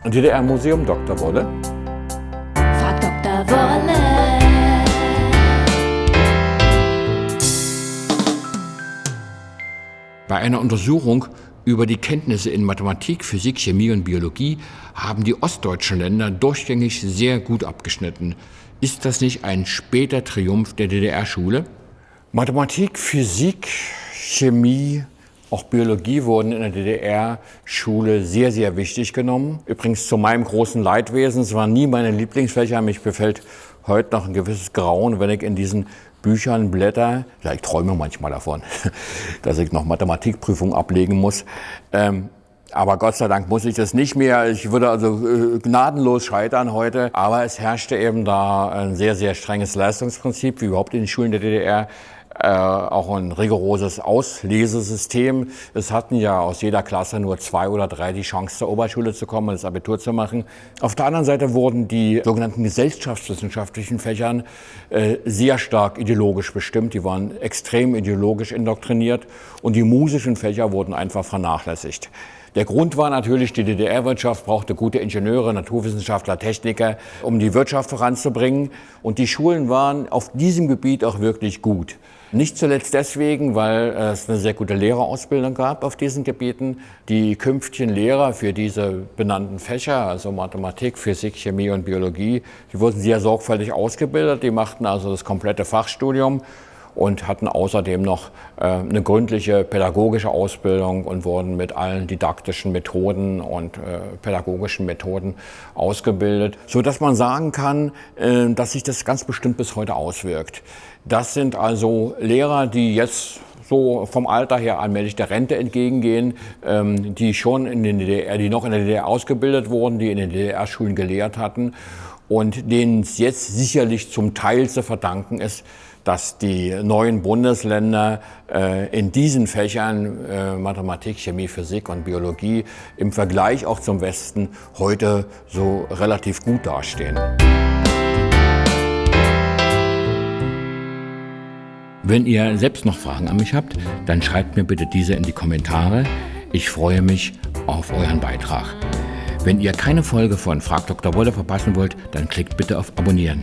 DDR-Museum Dr. Wolle. Frag Dr. Wolle. Bei einer Untersuchung über die Kenntnisse in Mathematik, Physik, Chemie und Biologie haben die ostdeutschen Länder durchgängig sehr gut abgeschnitten. Ist das nicht ein später Triumph der DDR-Schule? Mathematik, Physik, Chemie, auch Biologie wurden in der DDR-Schule sehr, sehr wichtig genommen. Übrigens zu meinem großen Leidwesen, es waren nie meine Lieblingsfächer. Mich befällt heute noch ein gewisses Grauen, wenn ich in diesen Büchern blätter. Ja, ich träume manchmal davon, dass ich noch Mathematikprüfungen ablegen muss. Aber Gott sei Dank muss ich das nicht mehr. Ich würde also gnadenlos scheitern heute. Aber es herrschte eben da ein sehr, sehr strenges Leistungsprinzip, wie überhaupt in den Schulen der DDR. Auch ein rigoroses Auslesesystem. Es hatten ja aus jeder Klasse nur 2 oder 3 die Chance, zur Oberschule zu kommen und das Abitur zu machen. Auf der anderen Seite wurden die sogenannten gesellschaftswissenschaftlichen Fächern sehr stark ideologisch bestimmt. Die waren extrem ideologisch indoktriniert und die musischen Fächer wurden einfach vernachlässigt. Der Grund war natürlich, die DDR-Wirtschaft brauchte gute Ingenieure, Naturwissenschaftler, Techniker, um die Wirtschaft voranzubringen. Und die Schulen waren auf diesem Gebiet auch wirklich gut. Nicht zuletzt deswegen, weil es eine sehr gute Lehrerausbildung gab auf diesen Gebieten. Die künftigen Lehrer für diese benannten Fächer, also Mathematik, Physik, Chemie und Biologie, die wurden sehr sorgfältig ausgebildet. Die machten also das komplette Fachstudium und hatten außerdem noch eine gründliche pädagogische Ausbildung und wurden mit allen didaktischen Methoden und pädagogischen Methoden ausgebildet, so dass man sagen kann, dass sich das ganz bestimmt bis heute auswirkt. Das sind also Lehrer, die jetzt so vom Alter her allmählich der Rente entgegengehen, die schon in den DDR, die noch in der DDR ausgebildet wurden, die in den DDR-Schulen gelehrt hatten und denen es jetzt sicherlich zum Teil zu verdanken ist, dass die neuen Bundesländer in diesen Fächern Mathematik, Chemie, Physik und Biologie im Vergleich auch zum Westen heute so relativ gut dastehen. Wenn ihr selbst noch Fragen an mich habt, dann schreibt mir bitte diese in die Kommentare. Ich freue mich auf euren Beitrag. Wenn ihr keine Folge von Frag Dr. Wolle verpassen wollt, dann klickt bitte auf Abonnieren.